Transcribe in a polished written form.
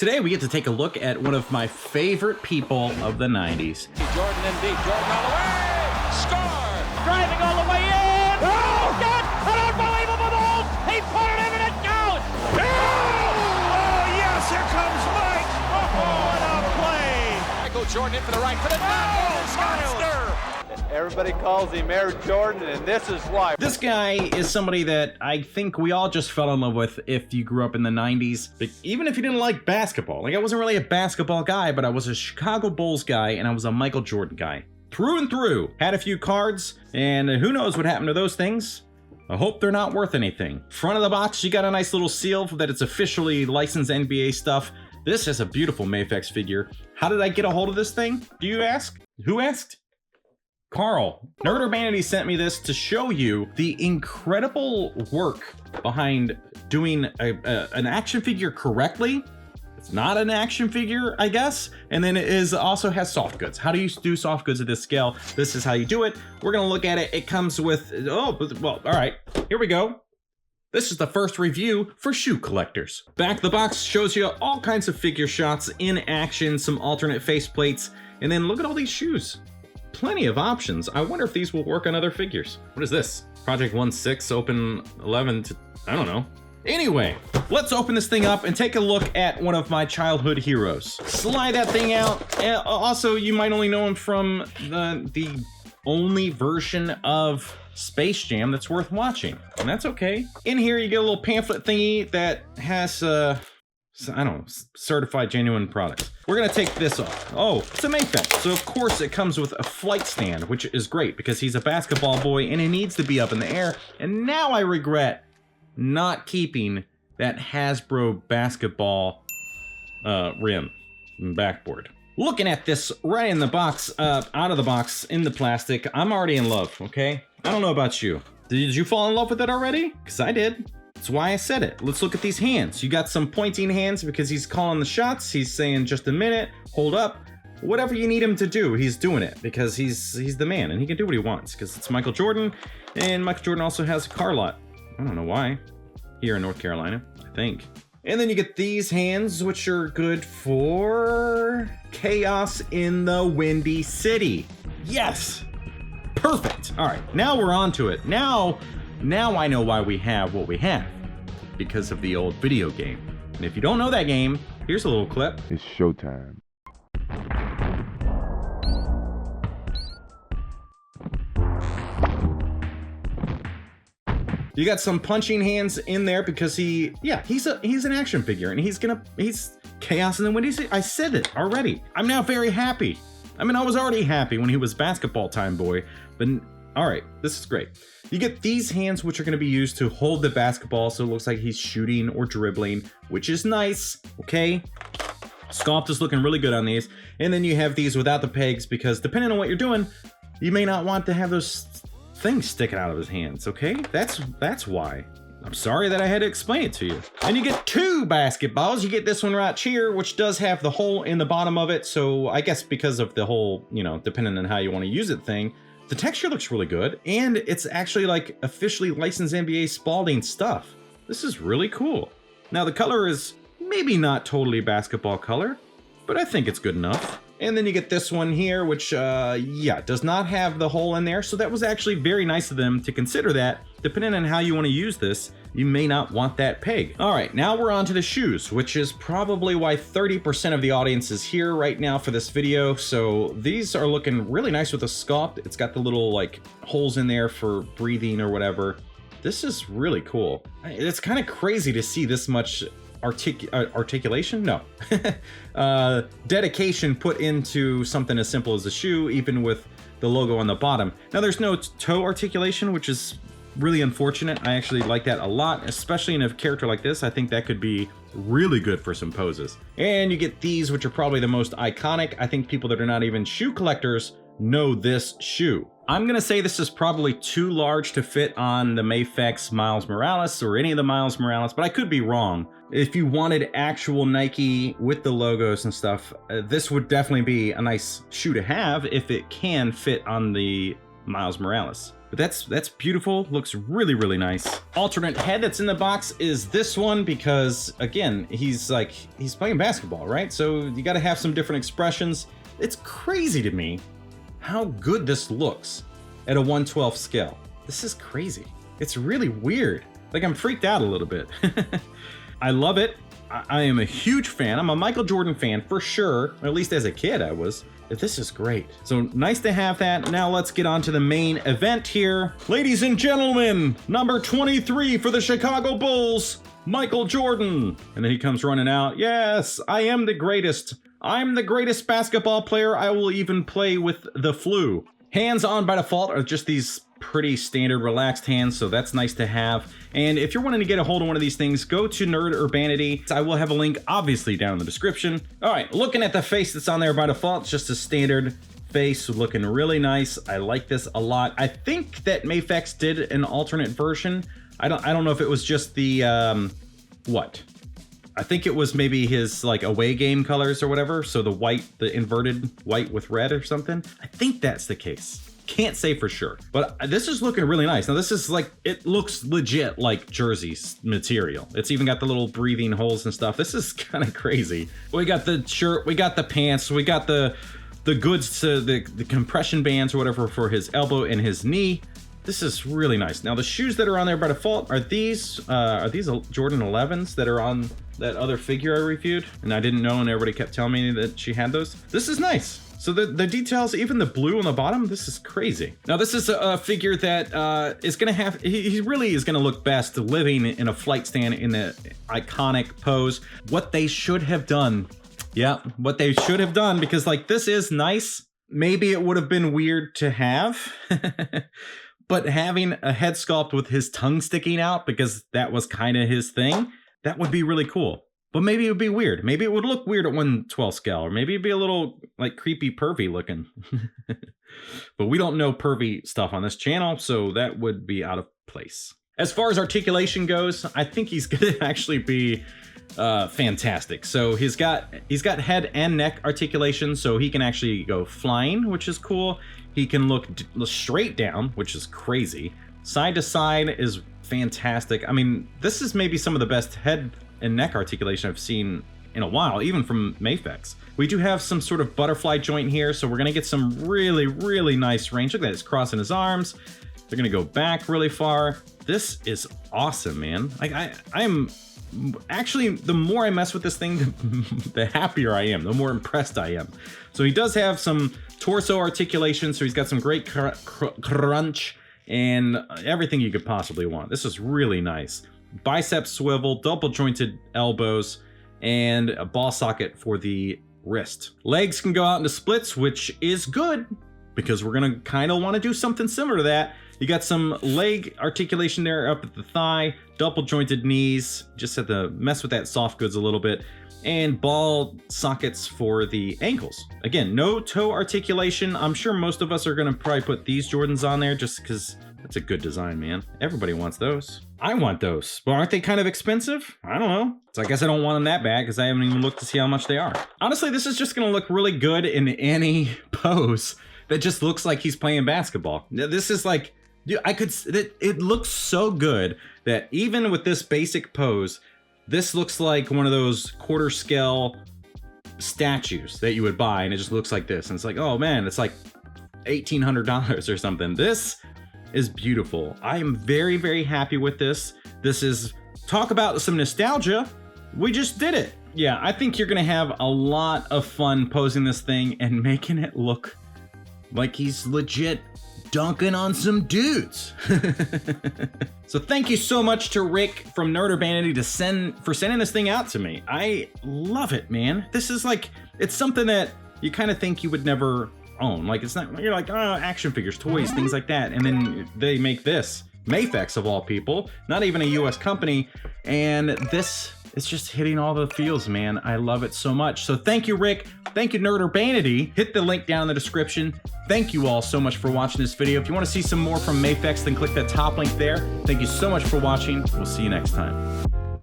Today we get to take a look at one of my favorite people of the 90s. Jordan in deep, Jordan all the way, score! Driving all the way in! Oh, God! An unbelievable goal! He put it in and it goes! Oh, yes, here comes Mike! Oh, what a play! Michael Jordan in for the right, for the monster! Everybody calls him Air Jordan, and this is why. This guy is somebody that I think we all just fell in love with if you grew up in the 90s. Like, even if you didn't like basketball. Like, I wasn't really a basketball guy, but I was a Chicago Bulls guy, and I was a Michael Jordan guy. Through and through. Had a few cards, and who knows what happened to those things. I hope they're not worth anything. Front of the box, you got a nice little seal that it's officially licensed NBA stuff. This is a beautiful Mafex figure. How did I get a hold of this thing, do you ask? Who asked? Carl. Nerd Urbanity sent me this to show you the incredible work behind doing an action figure correctly. It's not an action figure, I guess. And then it is also has soft goods. How do you do soft goods at this scale? This is how you do it. We're gonna look at it. It comes with, oh, well, all right, here we go. This is the first review for shoe collectors. Back of the box shows you all kinds of figure shots in action, some alternate faceplates, and then look at all these shoes. Plenty of options. I wonder if these will work on other figures. What is this? Project 1/6, open 11 to, I don't know. Anyway, let's open this thing up and take a look at one of my childhood heroes. Slide that thing out. Also, you might only know him from the only version of Space Jam that's worth watching, and that's okay. In here, you get a little pamphlet thingy that has, I don't know, certified genuine products. We're gonna take this off. Oh, it's a Mafex. So of course it comes with a flight stand, which is great because he's a basketball boy and he needs to be up in the air. And now I regret not keeping that Hasbro basketball rim and backboard. Looking at this right in the box, out of the box, in the plastic, I'm already in love, okay? I don't know about you. Did you fall in love with it already? Because I did. That's why I said it. Let's look at these hands. You got some pointing hands because he's calling the shots. He's saying just a minute, hold up. Whatever you need him to do, he's doing it because he's the man and he can do what he wants because it's Michael Jordan, and Michael Jordan also has a car lot. I don't know why. Here in North Carolina, I think. And then you get these hands, which are good for chaos in the Windy City. Yes, perfect. All right, now we're on to it. Now I know why we have what we have, because of the old video game. And if you don't know that game, here's a little clip. It's showtime. You got some punching hands in there because he's an action figure and he's chaos in the Windy City. I said it already. I'm now very happy. I mean, I was already happy when he was basketball time boy, but all right, this is great. You get these hands, which are going to be used to hold the basketball, so it looks like he's shooting or dribbling, which is nice, okay? Sculpt is looking really good on these. And then you have these without the pegs, because depending on what you're doing, you may not want to have those things sticking out of his hands, okay? That's why. I'm sorry that I had to explain it to you. And you get two basketballs. You get this one right here, which does have the hole in the bottom of it, so I guess because of the whole, you know, depending on how you want to use it thing, the texture looks really good, and it's actually like officially licensed NBA Spalding stuff. This is really cool. Now the color is maybe not totally basketball color, but I think it's good enough. And then you get this one here, which does not have the hole in there. So that was actually very nice of them to consider that. Depending on how you want to use this, you may not want that peg. All right, now we're on to the shoes, which is probably why 30% of the audience is here right now for this video. So these are looking really nice with the sculpt. It's got the little like holes in there for breathing or whatever. This is really cool. It's kind of crazy to see this much articulation? No. Dedication put into something as simple as a shoe, even with the logo on the bottom. Now there's no toe articulation, which is really unfortunate. I actually like that a lot, especially in a character like this. I think that could be really good for some poses. And you get these, which are probably the most iconic. I think people that are not even shoe collectors know this shoe. I'm gonna say this is probably too large to fit on the Mafex Miles Morales or any of the Miles Morales, but I could be wrong. If you wanted actual Nike with the logos and stuff, this would definitely be a nice shoe to have if it can fit on the Miles Morales. But that's beautiful, looks really, really nice. Alternate head that's in the box is this one because, again, he's playing basketball, right? So you gotta have some different expressions. It's crazy to me how good this looks at a 1/12 scale. This is crazy. It's really weird. Like, I'm freaked out a little bit. I love it. I am a huge fan. I'm a Michael Jordan fan for sure, or at least as a kid I was. This is great. So nice to have that. Now let's get on to the main event here. Ladies and gentlemen, number 23 for the Chicago Bulls, Michael Jordan. And then he comes running out. Yes, I am the greatest. I'm the greatest basketball player. I will even play with the flu. Hands on by default are just these pretty standard relaxed hands, so that's nice to have. And if you're wanting to get a hold of one of these things, go to Nerd Urbanity. I will have a link obviously down in the description. All right, looking at the face that's on there by default, it's just a standard face looking really nice. I like this a lot. I think that Mafex did an alternate version. I don't know if it was just the what? I think it was maybe his like away game colors or whatever. So the white, the inverted white with red or something. I think that's the case. Can't say for sure, but this is looking really nice. Now this is like, it looks legit like jerseys material. It's even got the little breathing holes and stuff. This is kind of crazy. We got the shirt, we got the pants, we got the goods to the compression bands or whatever for his elbow and his knee. This is really nice. Now the shoes that are on there by default are these Jordan 11s that are on that other figure I reviewed, and I didn't know, and everybody kept telling me that she had those. This is nice. So the details, even the blue on the bottom, this is crazy. Now this is a figure that is gonna have, he really is gonna look best living in a flight stand in the iconic pose. What they should have done, yeah, what they should have done, because like this is nice. Maybe it would have been weird to have, but having a head sculpt with his tongue sticking out, because that was kind of his thing, that would be really cool. But maybe it would be weird. Maybe it would look weird at 1/12 scale, or maybe it'd be a little like creepy pervy looking. But we don't know pervy stuff on this channel, so that would be out of place. As far as articulation goes, I think he's gonna actually be fantastic. So he's got head and neck articulation, so he can actually go flying, which is cool. He can look straight down, which is crazy. Side to side is fantastic. I mean, this is maybe some of the best head and neck articulation I've seen in a while, even from Mafex. We do have some sort of butterfly joint here, so we're gonna get some really, really nice range. Look at that, it's crossing his arms. They're gonna go back really far. This is awesome, man. Like I am actually, the more I mess with this thing, the happier I am, the more impressed I am. So he does have some torso articulation, so he's got some great crunch and everything you could possibly want. This is really nice. Bicep swivel, double jointed elbows, and a ball socket for the wrist. Legs can go out into splits, which is good because we're gonna kind of want to do something similar to that. You got some leg articulation there up at the thigh, double jointed knees, just have to mess with that soft goods a little bit, and ball sockets for the ankles. Again, no toe articulation. I'm sure most of us are gonna probably put these Jordans on there just because that's a good design, man. Everybody wants those. I want those, but aren't they kind of expensive? I don't know. So I guess I don't want them that bad because I haven't even looked to see how much they are. Honestly, this is just gonna look really good in any pose that just looks like he's playing basketball. This is like, it looks so good that even with this basic pose, this looks like one of those quarter scale statues that you would buy, and it just looks like this. And it's like, oh man, it's like $1,800 or something. This is beautiful. I am very, very happy with this. This is, talk about some nostalgia. We just did it. Yeah, I think you're gonna have a lot of fun posing this thing and making it look like he's legit dunking on some dudes. So thank you so much to Rick from Nerd Urbanity for sending this thing out to me. I love it, man. This is like, it's something that you kind of think you would never own. Like, it's not, you're like, oh, action figures, toys, things like that. And then they make this. Mafex of all people, not even a US company. And this is just hitting all the feels, man. I love it so much. So thank you, Rick. Thank you, Nerd Urbanity. Hit the link down in the description. Thank you all so much for watching this video. If you want to see some more from Mafex, then click that top link there. Thank you so much for watching. We'll see you next time.